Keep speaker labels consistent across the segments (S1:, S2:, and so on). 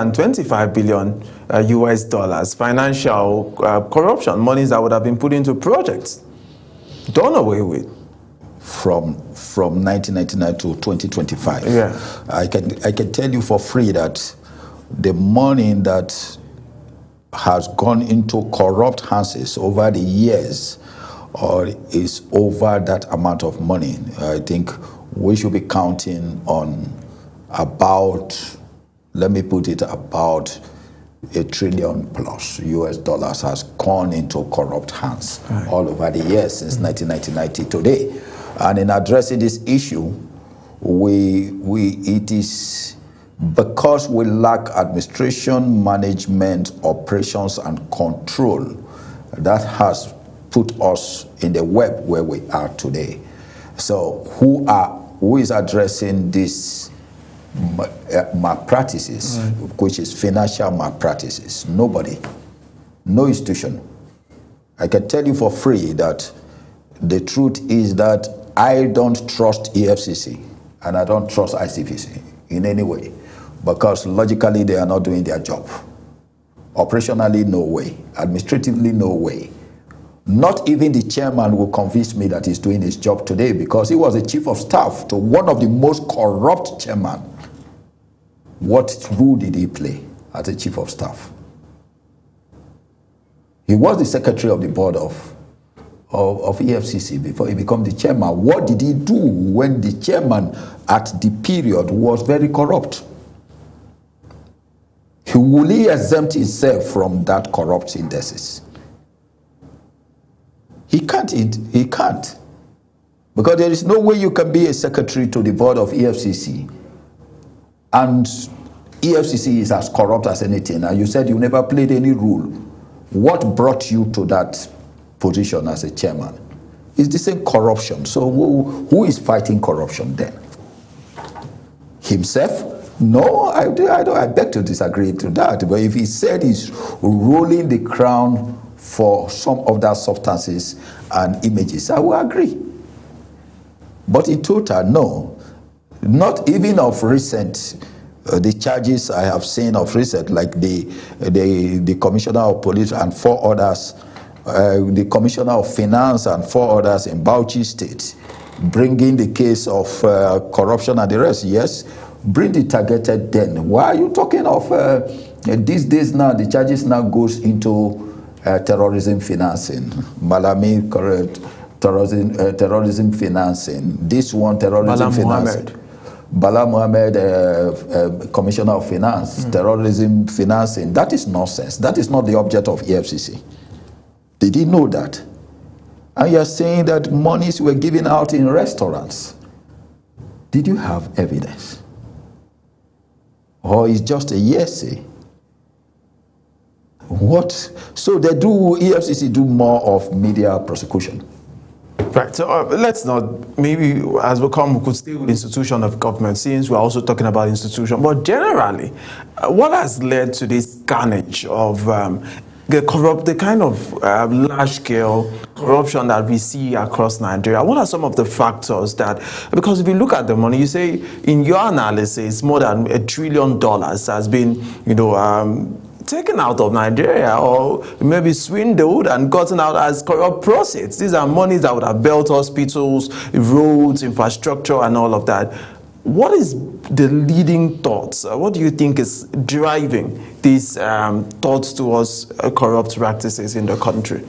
S1: and 25 billion US dollars financial corruption, monies that would have been put into projects, done away with.
S2: From 1999 to 2025.
S1: Yeah.
S2: I can tell you for free that the money that has gone into corrupt hands over the years is over that amount of money. I think we should be counting on about, let me put it, about $1 trillion plus US dollars has gone into corrupt hands all over the years since 1999 to today. And in addressing this issue, it is because we lack administration, management, operations, and control that has put us in the web where we are today. So who is addressing these malpractices, which is financial malpractices? Nobody, no institution. I can tell you for free that the truth is that I don't trust EFCC and I don't trust ICPC in any way, because logically they are not doing their job. Operationally, no way. Administratively, no way. Not even the chairman will convince me that he's doing his job today, because he was a chief of staff to one of the most corrupt chairmen. What role did he play as a chief of staff? He was the secretary of the board of EFCC before he became the chairman. What did he do when the chairman at the period was very corrupt? Will he exempt himself from that corrupt indices? He can't. He can't. Because there is no way you can be a secretary to the board of EFCC and EFCC is as corrupt as anything. And you said you never played any role. What brought you to that position as a chairman? It's the same corruption. So who is fighting corruption then? Himself? No, I beg to disagree to that. But if he said he's rolling the crown for some of that substances and images, I will agree. But in total, no. Not even of recent, the charges I have seen of recent, like the Commissioner of Police and 4 others, the Commissioner of Finance and 4 others in Bauchi State, bringing the case of corruption and the rest. Yes, bring the targeted then. Why are you talking of these days now? The charges now goes into terrorism financing. Malami, correct, terrorism financing. This one, terrorism financing. Bala Mohammed, Commissioner of Finance, terrorism financing. That is nonsense. That is not the object of EFCC. Did he know that? And you're saying that monies were given out in restaurants. Did you have evidence? Or is just a hearsay? What? So EFCC do more of media prosecution.
S1: Right, so let's not, maybe as we come, we could stay with institution of government, since we're also talking about institution. But generally, what has led to this carnage of the kind of large-scale corruption that we see across Nigeria? What are some of the factors that, because if you look at the money, you say in your analysis, more than $1 trillion has been, taken out of Nigeria, or maybe swindled and gotten out as corrupt proceeds. These are monies that would have built hospitals, roads, infrastructure, and all of that. What is the leading thoughts? What do you think is driving these thoughts towards corrupt practices in the country?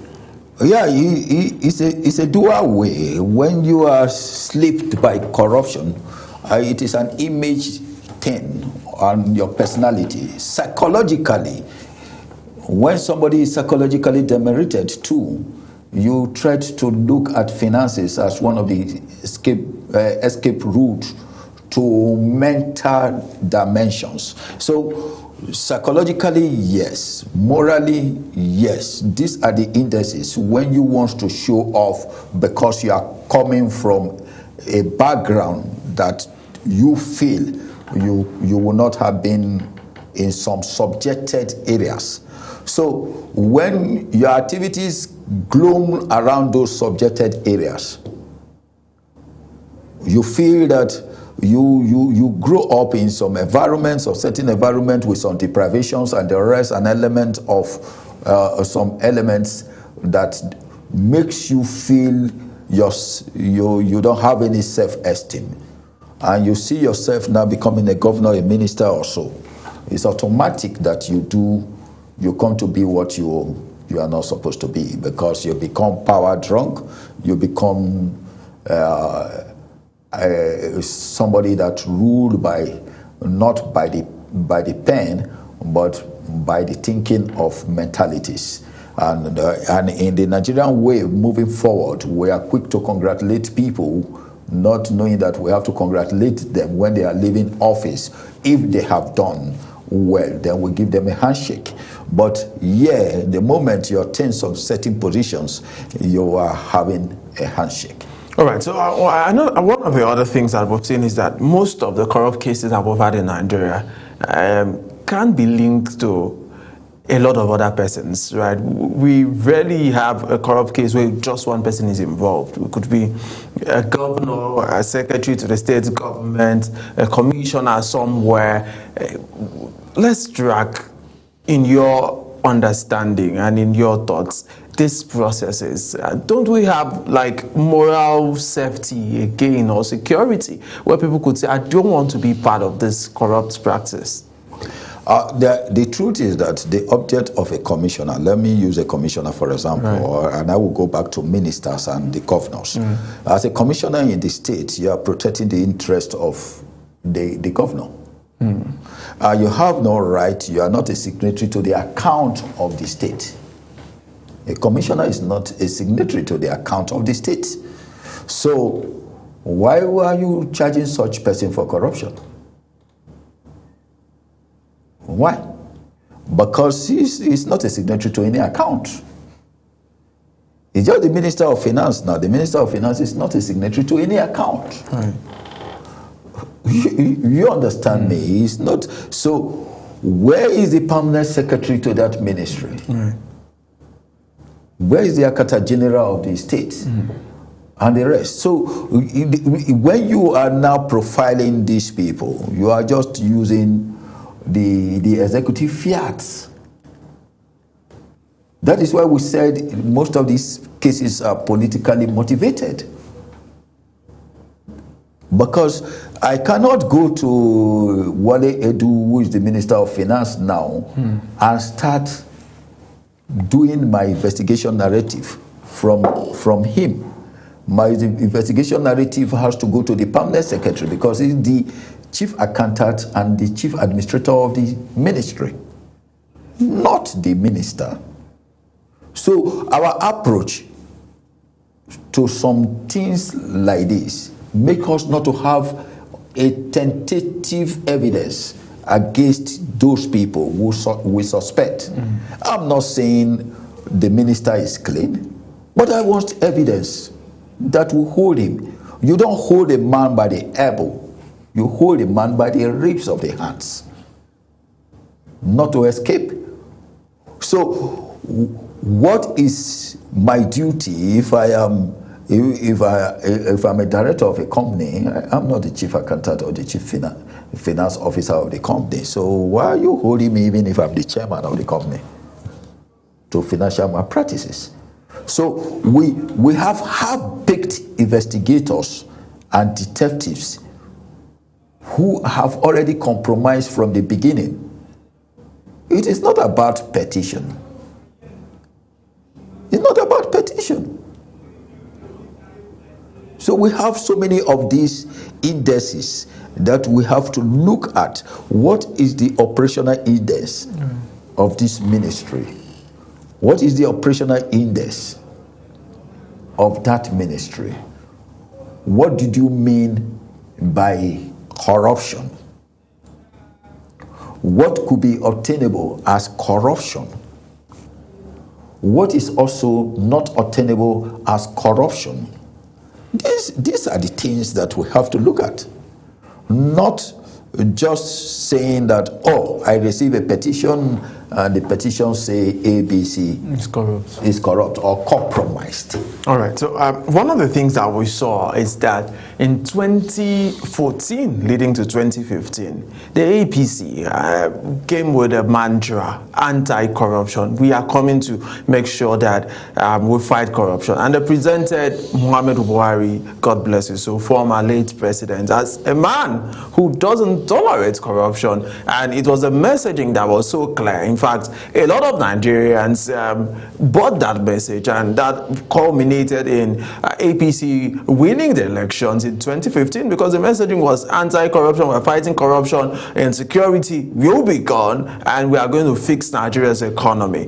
S2: Yeah, it's a dual way. When you are slipped by corruption, it is an image thing on your personality. Psychologically, when somebody is psychologically demeritated too, you try to look at finances as one of the escape route to mental dimensions. So psychologically, yes. Morally, yes. These are the indices when you want to show off because you are coming from a background that you feel you will not have been in some subjected areas. So when your activities gloom around those subjected areas, you feel that you grow up in some environments or certain environment with some deprivations and the rest, an element of some elements that makes you feel you don't have any self-esteem, and you see yourself now becoming a governor, a minister or so. It's automatic that you come to be what you are not supposed to be, because you become power drunk, you become somebody that ruled by not by the pen, but by the thinking of mentalities. And in the Nigerian way moving forward, we are quick to congratulate people, not knowing that we have to congratulate them when they are leaving office. If they have done well, then we give them a handshake. But yeah, the moment you attain some certain positions, you are having a handshake.
S1: All right, so I know one of the other things that we've seen is that most of the corrupt cases that we've had in Nigeria can be linked to a lot of other persons, right? We rarely have a corrupt case where just one person is involved. It could be a governor, a secretary to the state government, a commissioner somewhere. Let's drag, in your understanding and in your thoughts, these processes. Don't we have like moral safety again, or security, where people could say, I don't want to be part of this corrupt practice?
S2: The truth is that the object of a commissioner, let me use a commissioner for example, right, and I will go back to ministers and the governors. As a commissioner in the state, you are protecting the interest of the governor. You have no right, you are not a signatory to the account of the state. A commissioner is not a signatory to the account of the state. So why were you charging such person for corruption? Why? Because he's not a signatory to any account. He's just the Minister of Finance now. The Minister of Finance is not a signatory to any account. Right. You understand me? He's not. So where is the permanent secretary to that ministry? Right. Where is the Akata General of the state? And the rest? So when you are now profiling these people, you are just using the executive fiat. That is why we said most of these cases are politically motivated. Because I cannot go to Wale Edu, who is the Minister of Finance now, and start doing my investigation narrative from him. My investigation narrative has to go to the permanent secretary, because he's the chief accountant and the chief administrator of the ministry, not the minister. So our approach to some things like this make us not to have a tentative evidence against those people who we suspect. I'm not saying the minister is clean, but I want evidence that will hold him. You don't hold a man by the elbow. You hold a man by the ribs of the hands, not to escape. So what is my duty if I'm a director of a company? I'm not the chief accountant or the chief finance officer of the company. So why are you holding me even if I'm the chairman of the company to financial malpractices? So we have half-baked investigators and detectives who have already compromised from the beginning. It is not about petition. It's not about petition. So we have so many of these indices that we have to look at. What is the operational index of this ministry? What is the operational index of that ministry? What did you mean by corruption? What could be obtainable as corruption? What is also not obtainable as corruption? These are the things that we have to look at. Not just saying that, oh, I receive a petition and the petition say ABC is corrupt or compromised.
S1: All right. So one of the things that we saw is that in 2014, leading to 2015, the APC came with a mantra: anti-corruption. We are coming to make sure that we fight corruption. And they presented Muhammadu Buhari, God bless him, so former late president, as a man who doesn't tolerate corruption. And it was a messaging that was so clear. In fact, a lot of Nigerians bought that message, and that culminated in APC winning the elections in 2015, because the messaging was anti-corruption. We're fighting corruption, insecurity will be gone, and we are going to fix Nigeria's economy.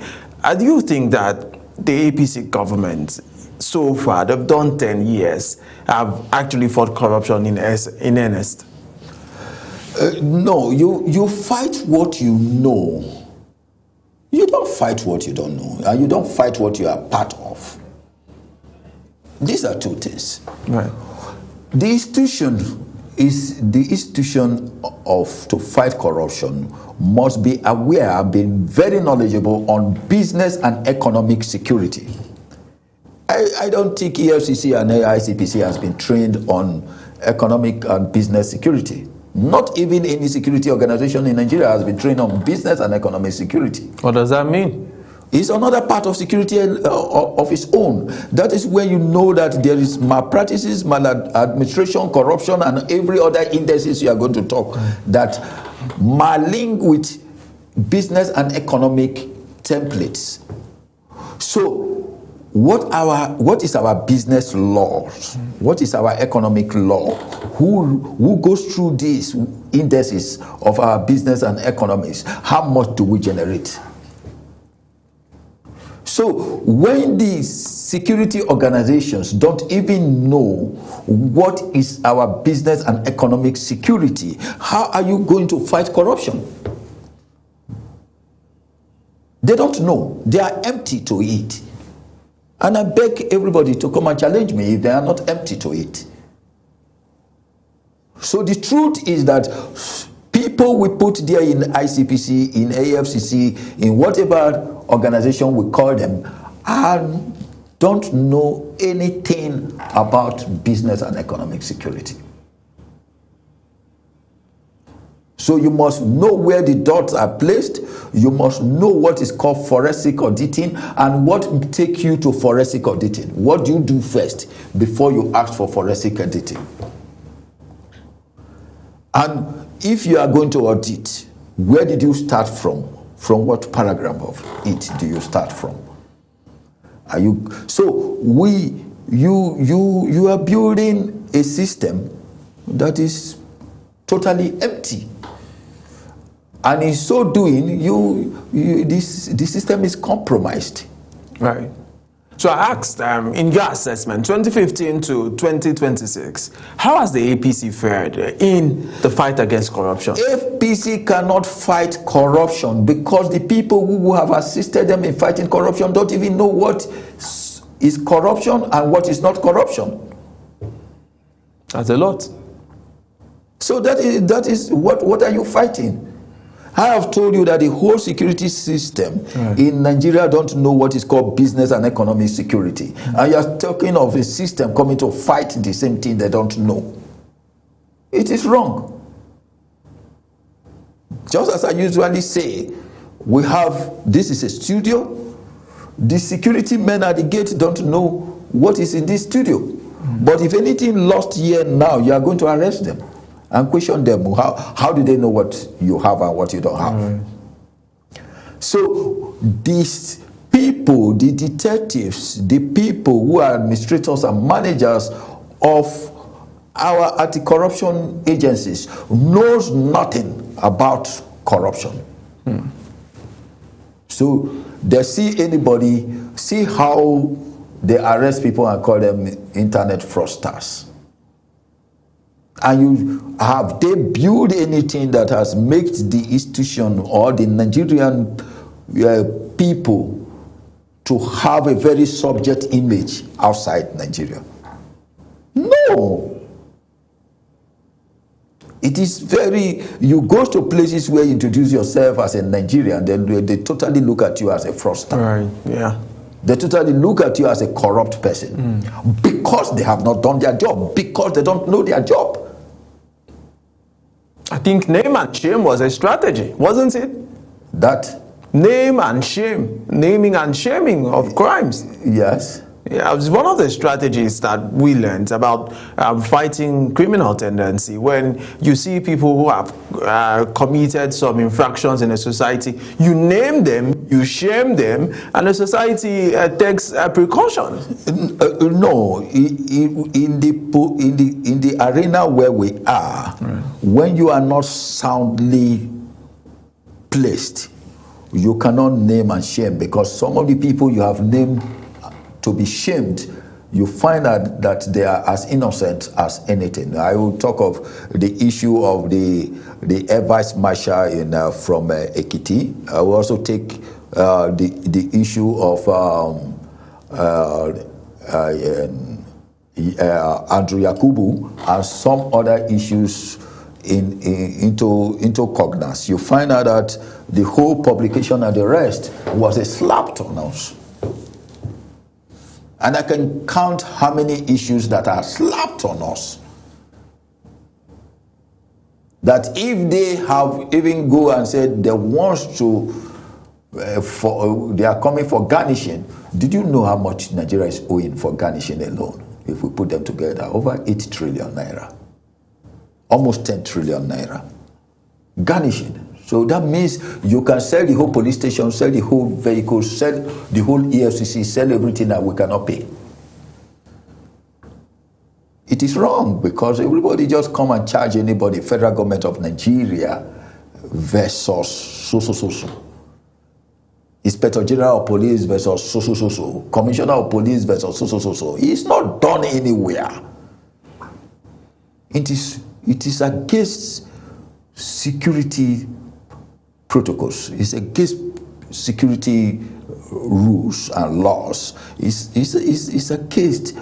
S1: Do you think that the APC government, so far, they've done 10 years, have actually fought corruption in earnest?
S2: No, you fight what you know. You don't fight what you don't know, and you don't fight what you are part of. These are two things.
S1: Right.
S2: The institution to fight corruption must be aware, being very knowledgeable on business and economic security. I don't think EFCC and ICPC has been trained on economic and business security. Not even any security organization in Nigeria has been trained on business and economic security.
S1: What does that mean?
S2: It's another part of security of its own. That is where you know that there is malpractices, maladministration, corruption, and every other indices you are going to talk that malink with business and economic templates. So what is our business laws? What is our economic law? Who goes through these indices of our business and economies? How much do we generate? So when these security organizations don't even know what is our business and economic security, how are you going to fight corruption? They don't know. They are empty to it. And I beg everybody to come and challenge me if they are not empty to it. So the truth is that people we put there in ICPC, in AFCC, in whatever organization we call them, don't know anything about business and economic security. So you must know where the dots are placed. You must know what is called forensic auditing and what take you to forensic auditing. What do you do first before you ask for forensic auditing? And if you are going to audit, where did you start from? From what paragraph of it do you start from? You are building a system that is totally empty. And in so doing, the system is compromised.
S1: Right. So I asked, in your assessment, 2015 to 2026, how has the APC fared in the fight against corruption?
S2: APC cannot fight corruption because the people who have assisted them in fighting corruption don't even know what is corruption and what is not corruption.
S1: That's a lot.
S2: So that is what are you fighting? I have told you that the whole security system in Nigeria don't know what is called business and economic security. And you are talking of a system coming to fight the same thing they don't know. It is wrong. Just as I usually say, this is a studio. The security men at the gate don't know what is in this studio. But if anything lost here now, you are going to arrest them and question them. How do they know what you have and what you don't have? So these people, the detectives, the people who are administrators and managers of our anti-corruption agencies knows nothing about corruption. So they see how they arrest people and call them internet fraudsters. And have they built anything that has made the institution or the Nigerian people to have a very subject image outside Nigeria? No. It is very, you go to places where you introduce yourself as a Nigerian, then they totally look at you as a fraudster.
S1: Right, yeah.
S2: They totally look at you as a corrupt person because they have not done their job, because they don't know their job.
S1: I think name and shame was a strategy, wasn't it?
S2: That?
S1: Name and shame, naming and shaming of crimes.
S2: Yes.
S1: Yeah, it was one of the strategies that we learned about fighting criminal tendency. When you see people who have committed some infractions in a society, you name them, you shame them, and the society takes precautions.
S2: No, in the arena where we are, when you are not soundly placed, you cannot name and shame, because some of the people you have named to be shamed, you find that they are as innocent as anything. I will talk of the issue of the Air Vice Marshal from Ekiti. I will also take the issue of Andrew Yakubu and some other issues into cognizance. You find out that the whole publication and the rest was a slap on us. And I can count how many issues that are slapped on us. That if they have even go and said they want to, they are coming for garnishing. Did you know how much Nigeria is owing for garnishing alone? If we put them together, over 8 trillion naira. Almost 10 trillion naira. Garnishing. So that means you can sell the whole police station, sell the whole vehicle, sell the whole EFCC, sell everything that we cannot pay. It is wrong, because everybody just come and charge anybody, federal government of Nigeria versus so. Inspector General of Police versus so. Commissioner of Police versus so. It's not done anywhere. It is against security protocols. It's against security rules and laws. It's against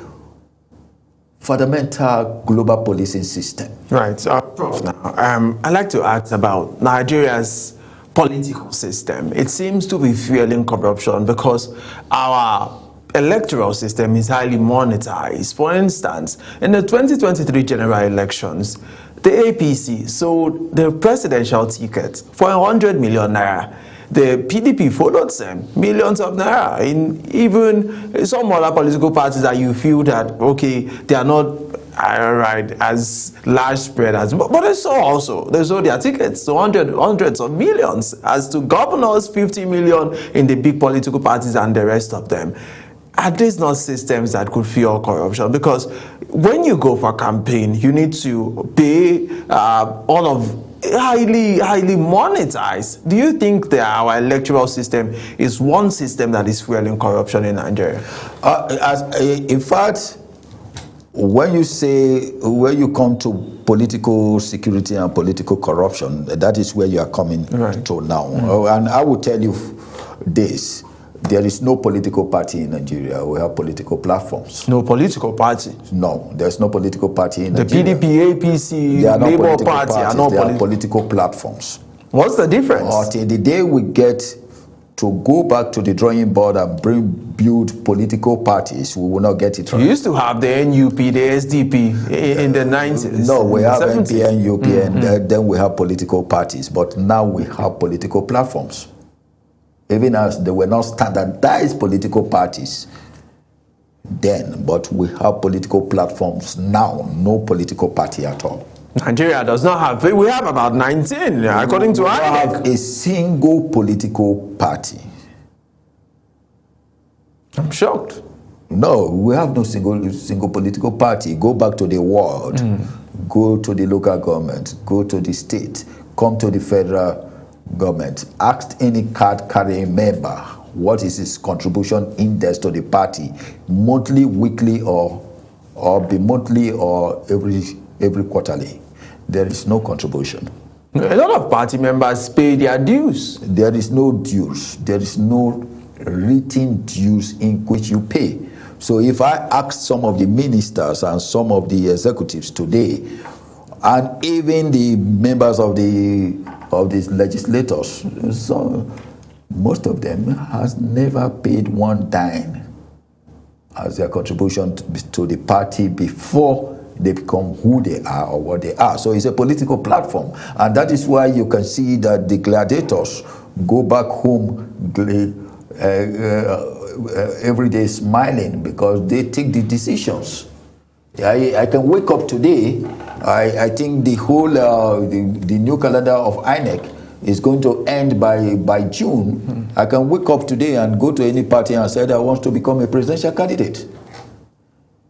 S2: fundamental global policing system.
S1: Right. So, Prof, now, I'd like to ask about Nigeria's political system. It seems to be fueling corruption because our electoral system is highly monetized. For instance, in the 2023 general elections, the APC sold the presidential ticket for 100 million naira. The PDP followed them, millions of naira. In even some other political parties that you feel that, okay, they are not as large spread as, but they sold their tickets to hundreds of millions. As to governors, 50 million in the big political parties and the rest of them. Are these not systems that could fuel corruption? Because when you go for a campaign, you need to pay all of highly monetized. Do you think that our electoral system is one system that is fueling corruption in Nigeria?
S2: In fact, when you come to political security and political corruption, that is where you are coming to now. And I will tell you this. There is no political party in Nigeria. We have political platforms.
S1: No political party?
S2: No, there's no political party in
S1: The
S2: Nigeria.
S1: PDP, APC, Labour Party are not
S2: they are political platforms.
S1: What's the difference?
S2: Until the day we get to go back to the drawing board and build political parties, we will not get it right.
S1: You used to have the NUP, the SDP in the 90s.
S2: No, we have NP, NUP, and then we have political parties. But now we have political platforms. Even as they were not standardized political parties then, but we have political platforms now, no political party at all.
S1: Nigeria does not have, we have about 19, according to INEC.
S2: We have a single political party.
S1: I'm shocked.
S2: No, we have no single political party. Go back to the world, go to the local government, go to the state, come to the federal government, ask any card-carrying member what is his contribution index to the party, monthly, weekly, or bi-monthly, or every quarterly. There is no contribution.
S1: A lot of party members pay their dues.
S2: There is no dues. There is no written dues in which you pay. So if I ask some of the ministers and some of the executives today, and even the members of the legislators, so most of them has never paid one dime as their contribution to the party before they become who they are or what they are. So it's a political platform, and that is why you can see that the gladiators go back home every day smiling because they take the decisions. I can wake up today. I think the whole the new calendar of INEC is going to end by June. I can wake up today and go to any party and say that I want to become a presidential candidate.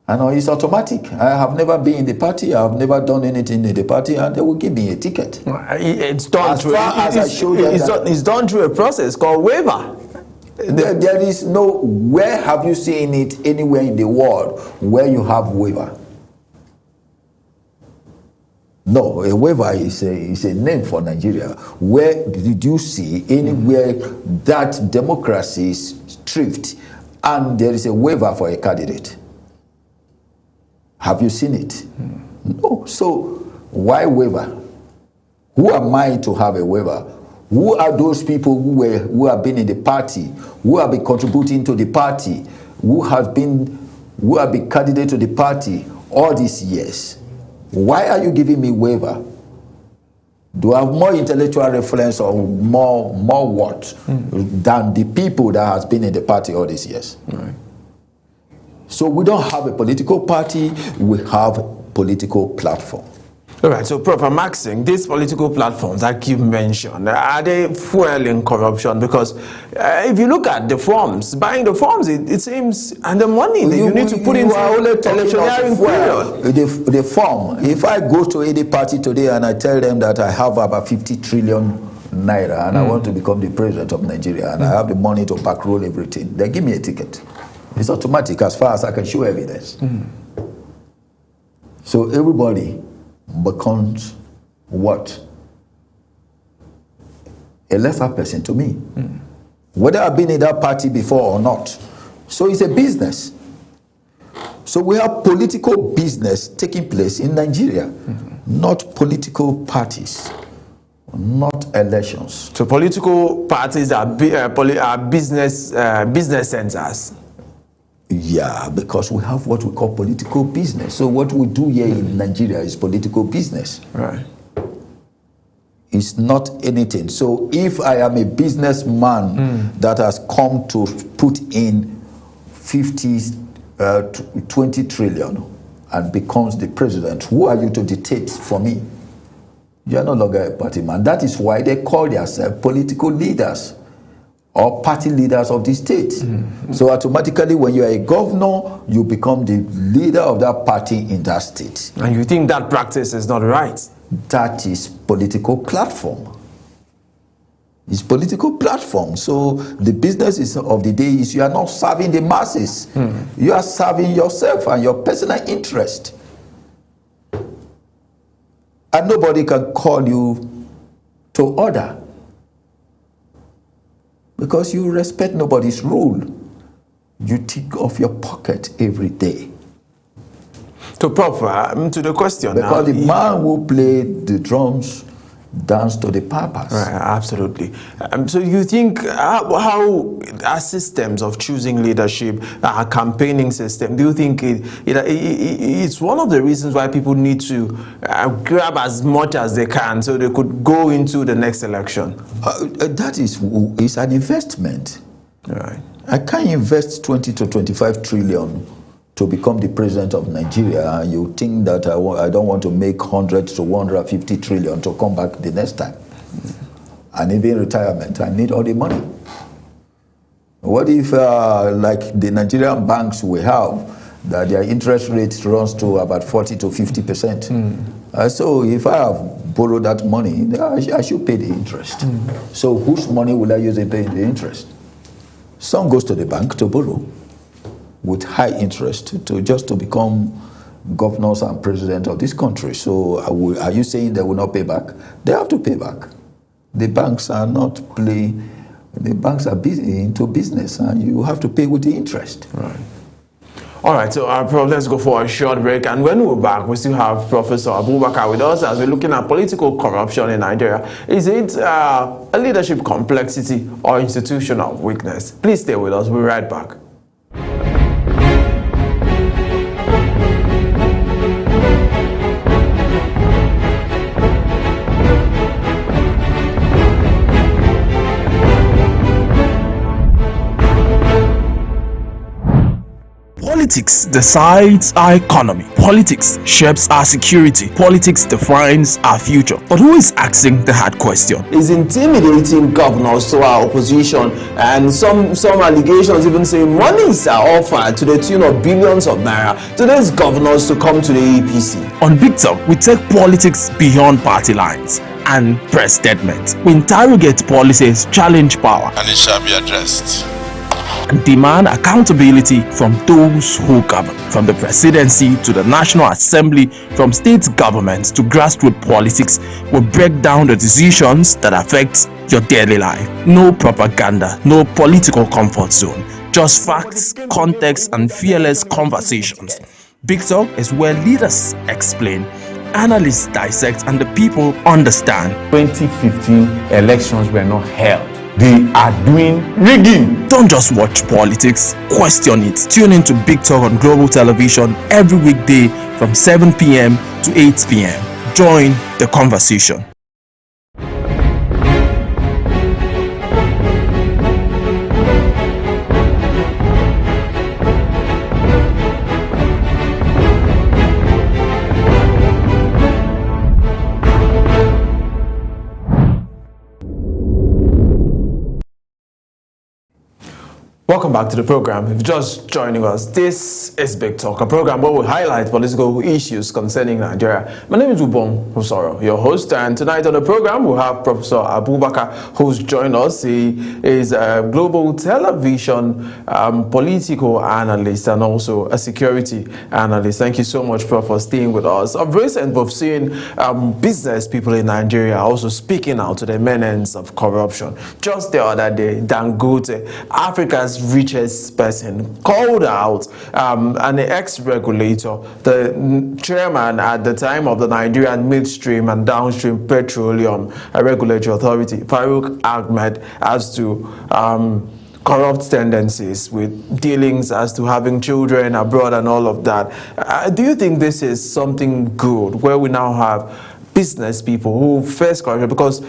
S2: And it's automatic. I have never been in the party. I have never done anything in the party, and they will give me a ticket.
S1: It's done
S2: as far as I showed them.
S1: It's done through a process called waiver.
S2: There is no. Where have you seen it anywhere in the world where you have waiver? No, a waiver is a name for Nigeria. Where did you see anywhere that democracy is stripped and there is a waiver for a candidate? Have you seen it? No. So why waiver? Who am I to have a waiver? Who are those people who have been in the party, who have been contributing to the party, who have been candidate to the party all these years? Why are you giving me waiver? Do I have more intellectual reference or more what than the people that has been in the party all these years? Right. So we don't have a political party, we have a political platform.
S1: All right, so Prof. I'm asking, these political platforms that you mentioned, are they fueling corruption? Because if you look at the forms, buying the forms, it seems, and the money that you need to put into electioneering period.
S2: The form, if I go to any party today and I tell them that I have about 50 trillion naira and I want to become the president of Nigeria and I have the money to backroll everything, they give me a ticket. It's automatic as far as I can show evidence. So everybody becomes what? A lesser person to me. Whether I've been in that party before or not. So it's a business. So we have political business taking place in Nigeria, not political parties, not elections.
S1: So political parties are business centers.
S2: Yeah, because we have what we call political business. So what we do here in Nigeria is political business.
S1: Right.
S2: It's not anything. So if I am a businessman that has come to put in 20 trillion and becomes the president, who are you to dictate for me? You are no longer a party man. That is why they call themselves political leaders or party leaders of the state. So automatically when you are a governor, you become the leader of that party in that state.
S1: And you think that practice is not right?
S2: That is political platform. It's political platform. So the business of the day is you are not serving the masses. You are serving yourself and your personal interest. And nobody can call you to order. Because you respect nobody's rule. You think of your pocket every day.
S1: To Prof, to the question
S2: because
S1: now.
S2: The man who played the drums dance to the purpose.
S1: Right, absolutely. So you think how our systems of choosing leadership, our campaigning system, do you think it's one of the reasons why people need to grab as much as they can so they could go into the next election?
S2: That is an investment.
S1: Right.
S2: I can't invest 20 to 25 trillion to become the president of Nigeria, and you think that I don't want to make 100 to 150 trillion to come back the next time. And even retirement, I need all the money. What if, like the Nigerian banks we have, that their interest rate runs to about 40 to 50%. So if I have borrowed that money, I should pay the interest. So whose money will I use in paying the interest? Some goes to the bank to borrow with high interest to become governors and president of this country. So are you saying they will not pay back? They have to pay back. The banks are not playing. The banks are busy into business, and you have to pay with the interest.
S1: Right. All right, so let's go for a short break, and when we're back, we still have Professor Abubakar with us as we're looking at political corruption in Nigeria. Is it a leadership complexity or institutional weakness? Please stay with us. We'll be right back.
S3: Politics decides our economy. Politics shapes our security. Politics defines our future. But who is asking the hard question?
S1: Is intimidating governors to our opposition, and some allegations even say monies are offered to the tune of billions of naira to these governors to come to the APC.
S3: On Big Talk, we take politics beyond party lines and press statements. We interrogate policies, challenge power,
S4: and it shall be addressed,
S3: and demand accountability from those who govern, from the presidency to the National Assembly, from state governments to grassroots politics. We break down the decisions that affect your daily life. No propaganda, no political comfort zone, just facts, context, and fearless conversations. Big Talk is where leaders explain, analysts dissect, and the people understand.
S5: 2015 elections were not held. They are doing rigging.
S3: Don't just watch politics, question it. Tune in to Big Talk on Global Television every weekday from 7 p.m. to 8 p.m. Join the conversation.
S1: Welcome back to the program. If you're just joining us, this is Big Talk, a program where we highlight political issues concerning Nigeria. My name is Ubong Usoro, your host, and tonight on the program we have Professor Abubakar, who's joined us. He is a global television political analyst and also a security analyst. Thank you so much, Prof, for staying with us. Of recent, we've seen business people in Nigeria also speaking out to the menace of corruption. Just the other day, Dangote, Africa's richest person, called out an ex-regulator, the chairman at the time of the Nigerian Midstream and Downstream Petroleum Regulatory Authority, Farouk Ahmed, as to corrupt tendencies with dealings as to having children abroad and all of that. Do you think this is something good, where we now have business people who face corruption? Because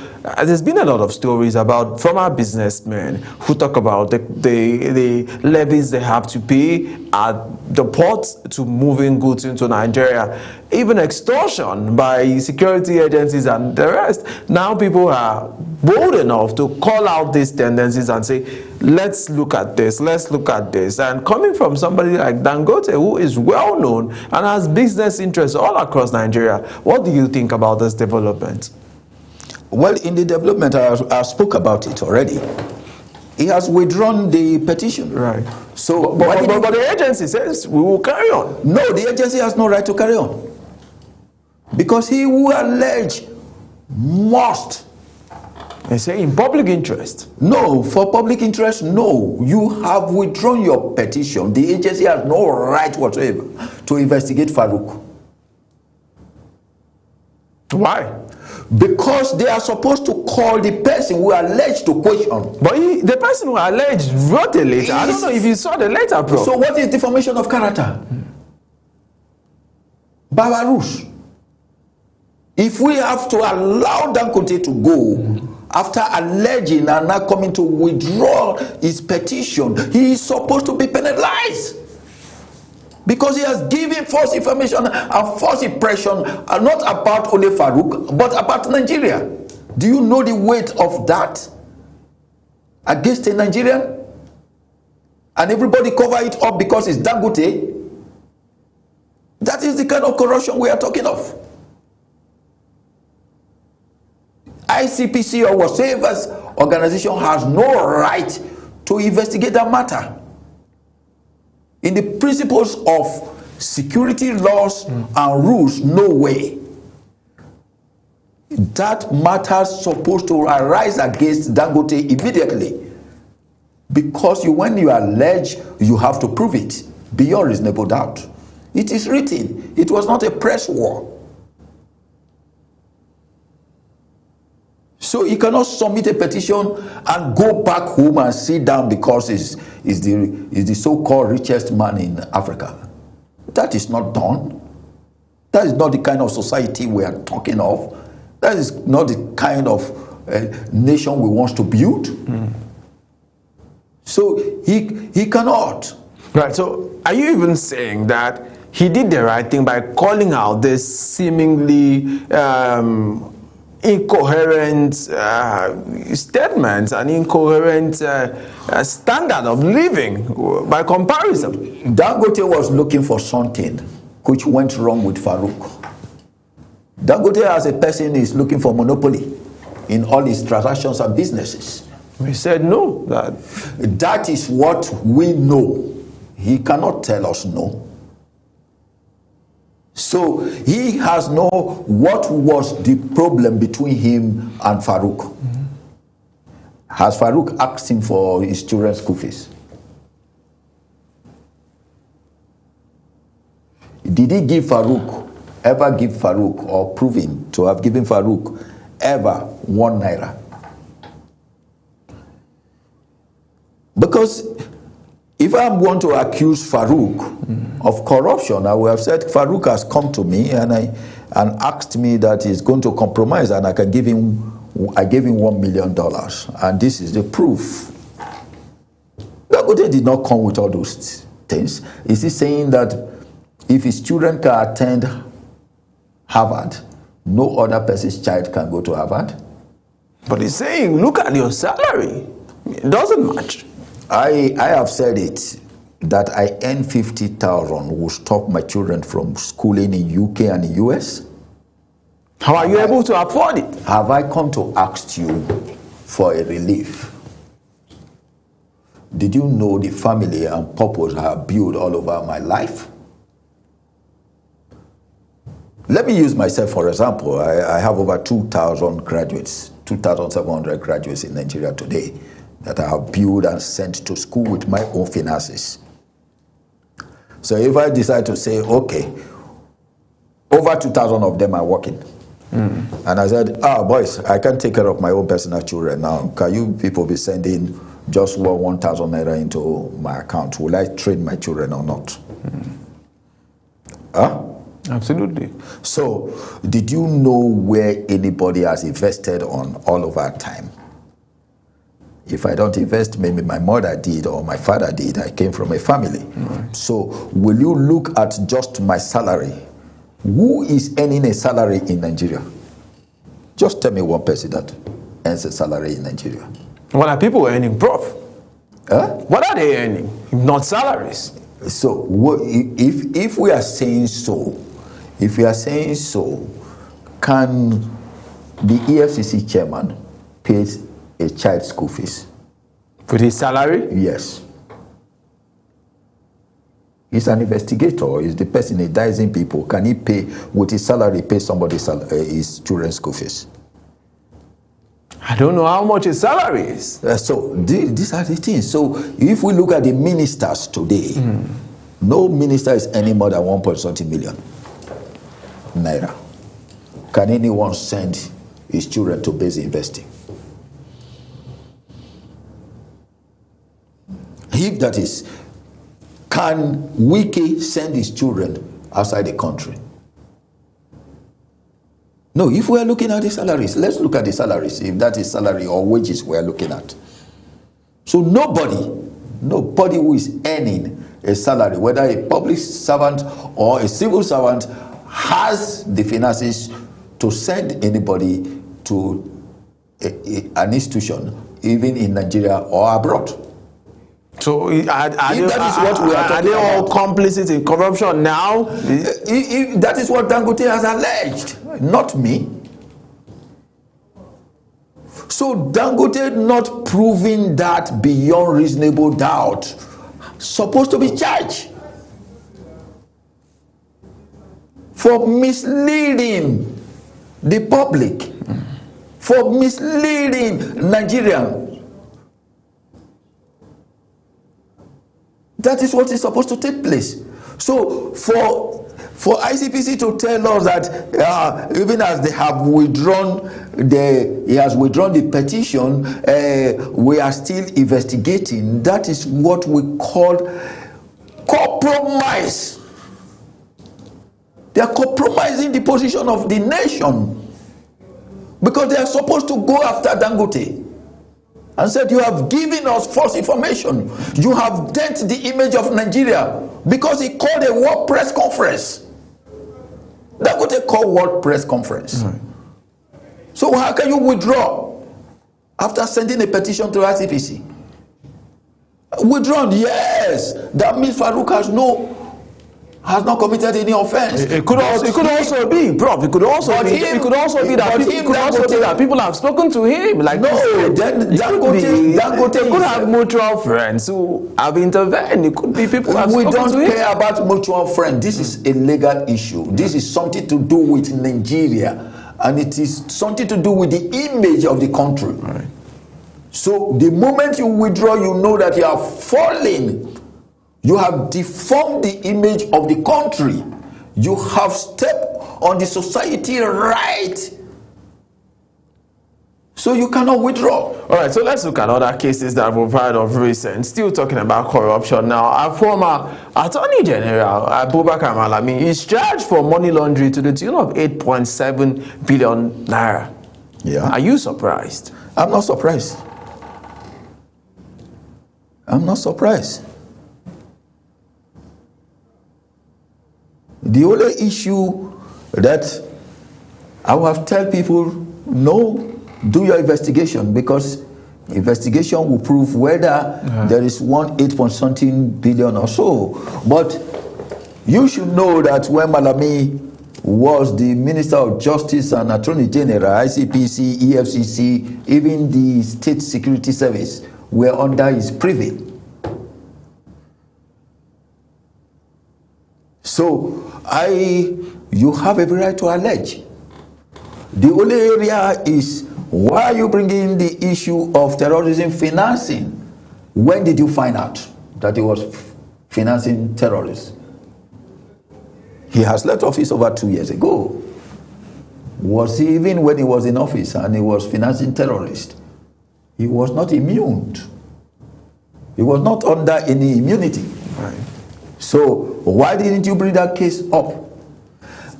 S1: there's been a lot of stories about former businessmen who talk about the levies they have to pay at the port to moving goods into Nigeria, even extortion by security agencies and the rest. Now people are bold enough to call out these tendencies and say, let's look at this, let's look at this. And coming from somebody like Dangote, who is well known and has business interests all across Nigeria, what do you think about this development?
S2: Well, in the development, I spoke about it already. He has withdrawn the petition.
S1: Right.
S2: So,
S1: but the agency says we will carry on.
S2: No, the agency has no right to carry on. Because he who allege must.
S1: They say in public interest.
S2: No, for public interest, no. You have withdrawn your petition. The agency has no right whatsoever to investigate Farouk.
S1: Why?
S2: Because they are supposed to call the person who alleged to question.
S1: But the person who alleged wrote a letter. I don't know if you saw the letter, bro.
S2: So what is defamation of character? Barbarouche. If we have to allow Dangote to go after alleging and not coming to withdraw his petition, he is supposed to be penalized. Because he has given false information and false impression, not about only Farouk, but about Nigeria. Do you know the weight of that against a Nigerian? And everybody cover it up because it's Dangote. That is the kind of corruption we are talking of. ICPC or whatever organization has no right to investigate that matter. In the principles of security laws and rules, no way. That matter is supposed to arise against Dangote immediately. Because when you allege, you have to prove it. beyond reasonable doubt. It is written. It was not a press war. So he cannot submit a petition and go back home and sit down because he's the so-called richest man in Africa. That is not done. That is not the kind of society we are talking of. That is not the kind of nation we want to build. So he cannot.
S1: Right, so are you even saying that he did the right thing by calling out this seemingly incoherent statements and incoherent standard of living by comparison?
S2: Dangote was looking for something which went wrong with Farouk. Dangote as a person is looking for monopoly in all his transactions and businesses.
S1: We said no.
S2: That is what we know. He cannot tell us no. So he has know what was the problem between him and Farouk. Has Farouk asked him for his children's school fees? Did he ever give Farouk or prove him to have given Farouk ever 1 naira? Because if I'm going to accuse Farouk of corruption, I would have said Farouk has come to me and asked me that he's going to compromise and I gave him $1 million. And this is the proof. Dangote did not come with all those things. Is he saying that if his children can attend Harvard, no other person's child can go to Harvard?
S1: But he's saying, look at your salary. It doesn't match.
S2: I have said it, that I earn 50,000 will stop my children from schooling in UK and the US.
S1: How are you able to afford it?
S2: Have I come to ask you for a relief? Did you know the family and purpose I have built all over my life? Let me use myself for example. I have over 2,000 graduates, 2,700 graduates in Nigeria today that I have built and sent to school with my own finances. So if I decide to say, okay, over 2,000 of them are working. And I said, boys, I can't take care of my own personal children now. Can you people be sending just 1,000 naira into my account? Will I train my children or not?
S1: Absolutely.
S2: So did you know where anybody has invested on all of our time? If I don't invest, maybe my mother did or my father did. I came from a family. So will you look at just my salary? Who is earning a salary in Nigeria? Just tell me one person that earns a salary in Nigeria.
S1: What are people earning, Prof? What are they earning, if not salaries?
S2: So if we are saying so, can the EFCC chairman pay a child's school fees?
S1: With his salary?
S2: Yes. He's an investigator. He's the person indicting people. Can he pay, with his salary, pay somebody his children's school fees?
S1: I don't know how much his salary is.
S2: So these are the things. So if we look at the ministers today, no minister is earning more than 1.something million naira. Can anyone send his children to basic investing? If that is, can Wike send his children outside the country? No, if we are looking at the salaries, let's look at the salaries, if that is salary or wages we are looking at. So nobody who is earning a salary, whether a public servant or a civil servant, has the finances to send anybody to an institution, even in Nigeria or abroad.
S1: So are they all complicit in corruption now?
S2: That is what Dangote has alleged, not me. So Dangote not proving that beyond reasonable doubt, supposed to be charged for misleading the public, for misleading Nigerians. That is what is supposed to take place. So for ICPC to tell us that even as they have withdrawn he has withdrawn the petition, we are still investigating. That is what we call compromise. They are compromising the position of the nation because they are supposed to go after Dangote and said, you have given us false information. You have dent the image of Nigeria because he called a world press conference. Dangote called world press conference. So how can you withdraw after sending a petition to ICPC? Withdrawn, yes. That means Farouk has not committed any offense.
S1: It could also be, Prof. It could also be that people have spoken to him. Like,
S2: no, then Dangote
S1: could have mutual friends who have intervened. It could be people have
S2: we
S1: spoken to him.
S2: don't care about mutual friends. This is a legal issue. This is something to do with Nigeria, and it is something to do with the image of the country.
S1: Right.
S2: So the moment you withdraw, you know that you are falling. You have deformed the image of the country. You have stepped on the society right. So you cannot withdraw.
S1: All right, so let's look at other cases that we've heard of recent. Still talking about corruption now. Our former Attorney General, Abubakar Malami, is charged for money laundering to the tune of 8.7 billion naira.
S2: Yeah.
S1: Are you surprised?
S2: I'm not surprised. I'm not surprised. The only issue that I will have tell people, no, do your investigation, because investigation will prove whether there is 8 billion or so. But you should know that when Malami was the Minister of Justice and Attorney General, ICPC, EFCC, even the State Security Service were under his privy. So you have every right to allege. The only area is, why are you bringing the issue of terrorism financing? When did you find out that he was financing terrorists? He has left office over 2 years ago. Was he, even when he was in office and he was financing terrorists, he was not immune. He was not under any immunity.
S1: Right.
S2: So why didn't you bring that case up?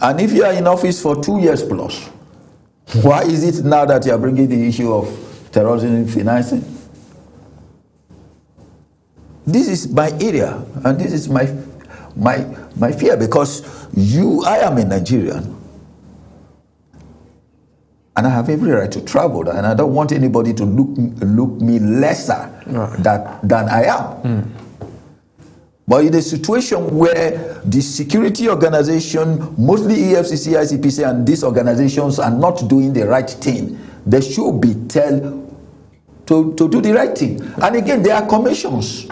S2: And if you are in office for 2 years plus, why is it now that you are bringing the issue of terrorism financing? This is my area, and this is my fear, because I am a Nigerian, and I have every right to travel, and I don't want anybody to look me lesser than I am. But in a situation where the security organization, mostly EFCC, ICPC, and these organizations are not doing the right thing, they should be told to do the right thing. And again, there are commissions.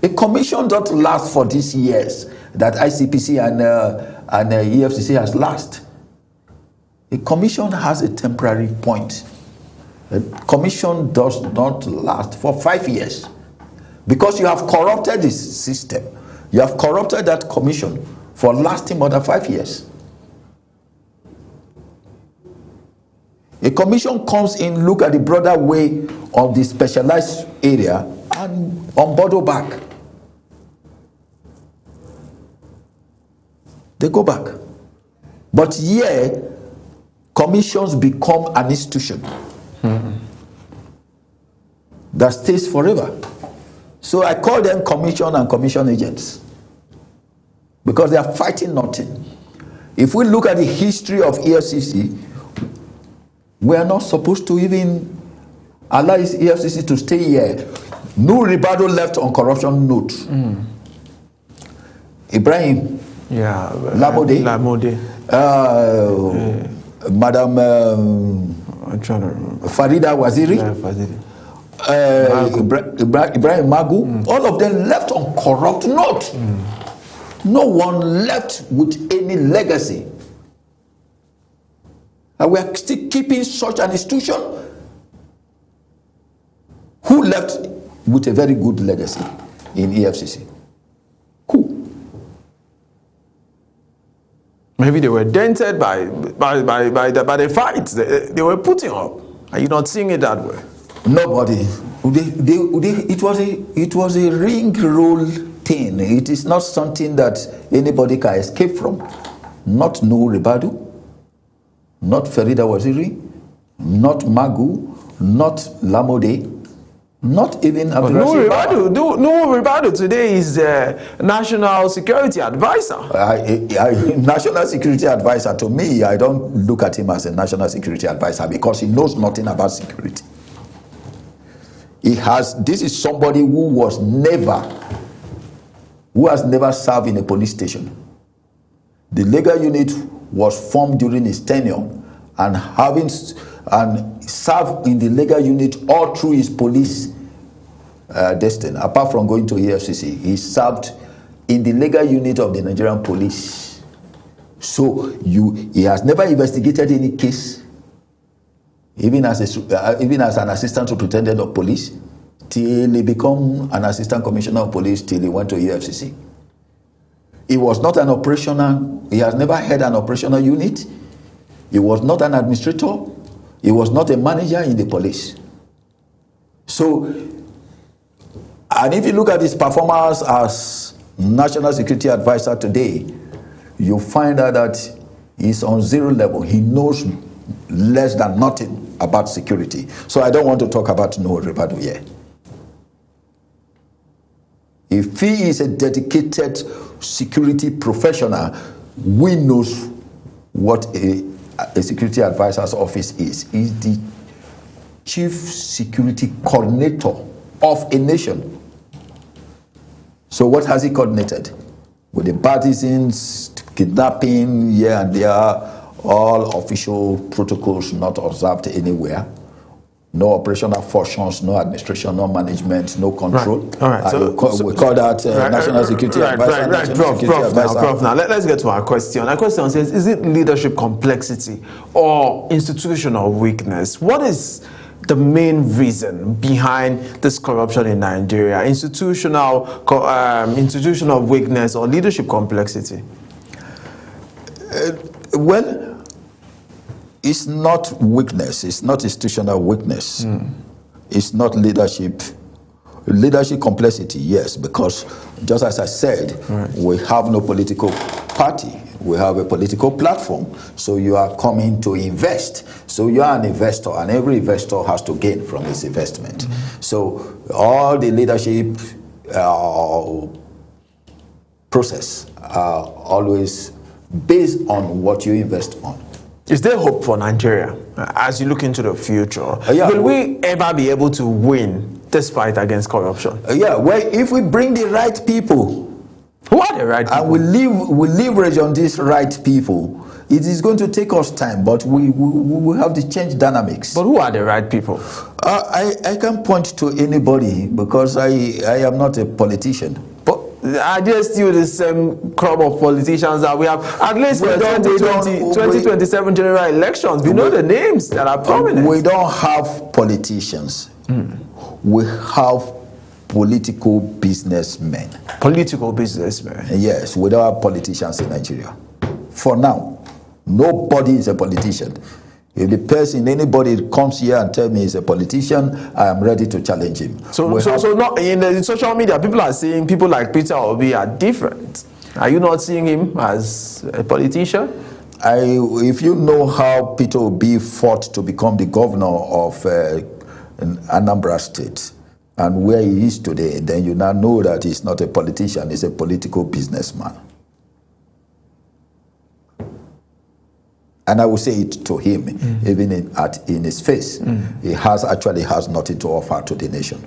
S2: A commission don't last for these years that ICPC and EFCC has last. A commission has a temporary point. A commission does not last for 5 years. Because you have corrupted this system. You have corrupted that commission for lasting more than 5 years. A commission comes in, look at the broader way of the specialized area, and unbundle back. They go back. But here, commissions become an institution that stays forever. So I call them commission and commission agents, because they are fighting nothing. If we look at the history of EFCC, we are not supposed to even allow EFCC to stay here. No Ribado left on corruption note. Ibrahim, Lamode, Madam Farida Waziri, Ibrahim Magu, all of them left on corrupt note. No one left with any legacy. And we are still keeping such an institution who left with a very good legacy. in EFCC? Who?
S1: Maybe they were dented by the fights they were putting up. Are you not seeing it that way?
S2: Nobody. It was a ring roll thing. It is not something that anybody can escape from. Not Nuhu Ribadu, not Farida Waziri, not Magu, not Lamode, not even
S1: Nuhu Ribadu today is National Security Advisor.
S2: National Security Advisor, to me, I don't look at him as a National Security Advisor because he knows nothing about security. This is somebody who has never served in a police station. The legal unit was formed during his tenure, and served in the legal unit all through his police destiny. Apart from going to EFCC, he served in the legal unit of the Nigerian police. So he has never investigated any case, even as an assistant superintendent of police, till he became an assistant commissioner of police, till he went to EFCC. He was not an operational, he has never had an operational unit. He was not an administrator. He was not a manager in the police. So, and if you look at his performance as National Security Advisor today, you find out that he's on zero level. He knows less than nothing about security. So I don't want to talk about Nuhu Ribadu here. If he is a dedicated security professional, we knows what a security advisor's office is. He's the chief security coordinator of a nation. So what has he coordinated? With the partisans, kidnapping here and there, all official protocols not observed anywhere. No operational functions, no administration, no management, no control.
S1: Right. All right. So
S2: we call that National Security Advisor.
S1: Prof. Now let's get to our question. Our question says, is it leadership complexity or institutional weakness? What is the main reason behind this corruption in Nigeria? Institutional weakness or leadership complexity?
S2: Well, it's not weakness. It's not institutional weakness. It's not leadership. Leadership complexity, yes, because just as I said, we have no political party. We have a political platform. So you are coming to invest. So you are an investor, and every investor has to gain from his investment. So all the leadership process are always based on what you invest on.
S1: Is there hope for Nigeria as you look into the future? Will we ever be able to win this fight against corruption?
S2: Well, if we bring the right people,
S1: who are the right people?
S2: And we leverage on these right people, it is going to take us time, but we have to change dynamics.
S1: But who are the right people?
S2: I can't point to anybody because I am not a politician.
S1: But are there still the same crop of politicians that we have? At least for the 2027 general elections, we know the names that are prominent.
S2: We don't have politicians. We have political businessmen.
S1: Political businessmen?
S2: Yes, we don't have politicians in Nigeria. For now, nobody is a politician. If the person, anybody comes here and tell me he's a politician, I am ready to challenge him.
S1: So not in the social media, people are saying people like Peter Obi are different. Are you not seeing him as a politician?
S2: If you know how Peter Obi fought to become the governor of Anambra State and where he is today, then you now know that he's not a politician, he's a political businessman. And I will say it to him, even in his face. He actually has nothing to offer to the nation.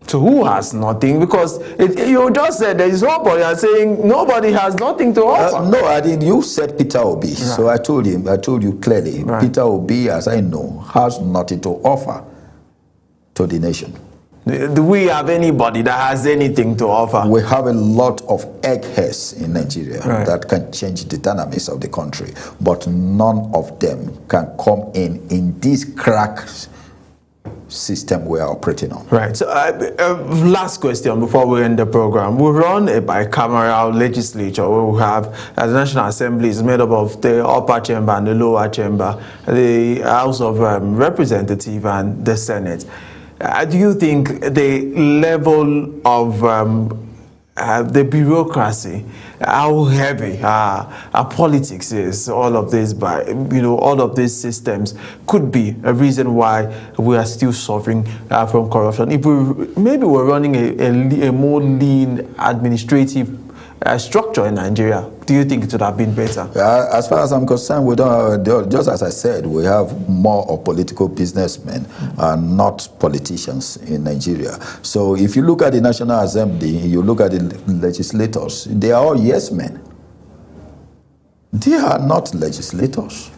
S1: So who has nothing? Because you just said there is nobody. I'm saying nobody has nothing to offer.
S2: No, I didn't. You said Peter Obi. Right. So I told you clearly, right. Peter Obi, as I know, has nothing to offer to the nation.
S1: Do we have anybody that has anything to offer?
S2: We have a lot of eggheads in Nigeria that can change the dynamics of the country, but none of them can come in this crack system we are operating on.
S1: Right. So, last question before we end the program. We run a bicameral legislature where we have the National Assembly is made up of the upper chamber and the lower chamber, the House of Representatives and the Senate. Do you think the level of the bureaucracy, how heavy our politics is, all of this, all of these systems could be a reason why we are still suffering from corruption? If maybe we're running a more lean administrative structure in Nigeria, do you think it would have been better?
S2: As far as I'm concerned, we don't, just as I said, we have more of political businessmen and not politicians in Nigeria. So if you look at the National Assembly, you look at the legislators, they are all yes men. They are not legislators.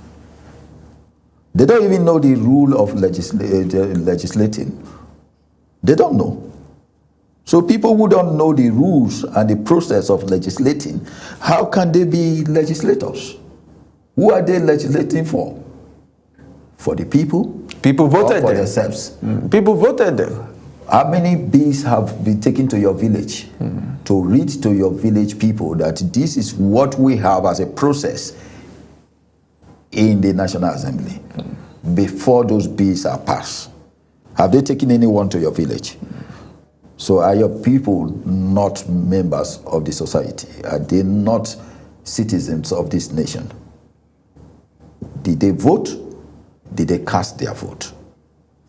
S2: They don't even know the rule of legislating. They don't know. So people who don't know the rules and the process of legislating, how can they be legislators? Who are they legislating for? For the people?
S1: People voted
S2: for
S1: them.
S2: themselves.
S1: People voted them.
S2: How many bills have been taken to your village to read to your village people that this is what we have as a process in the National Assembly before those bills are passed? Have they taken anyone to your village? So are your people not members of the society? Are they not citizens of this nation? Did they vote? Did they cast their vote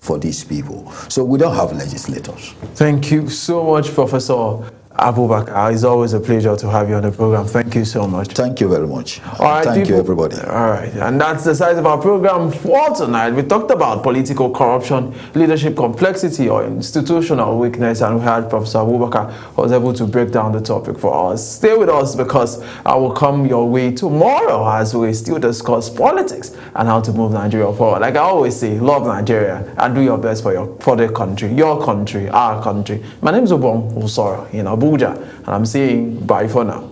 S2: for these people? So we don't have legislators.
S1: Thank you so much, Professor Abubakar. It's always a pleasure to have you on the program. Thank you so much.
S2: Thank you very much.
S1: All right,
S2: Thank you, everybody.
S1: All right, and that's the size of our program for tonight. We talked about political corruption, leadership complexity, or institutional weakness, and we had Professor Abubakar who was able to break down the topic for us. Stay with us because I will come your way tomorrow as we still discuss politics and how to move Nigeria forward. Like I always say, love Nigeria and do your best for the country, your country, our country. My name is Obong Usoro in Abuja, and I'm saying bye for now.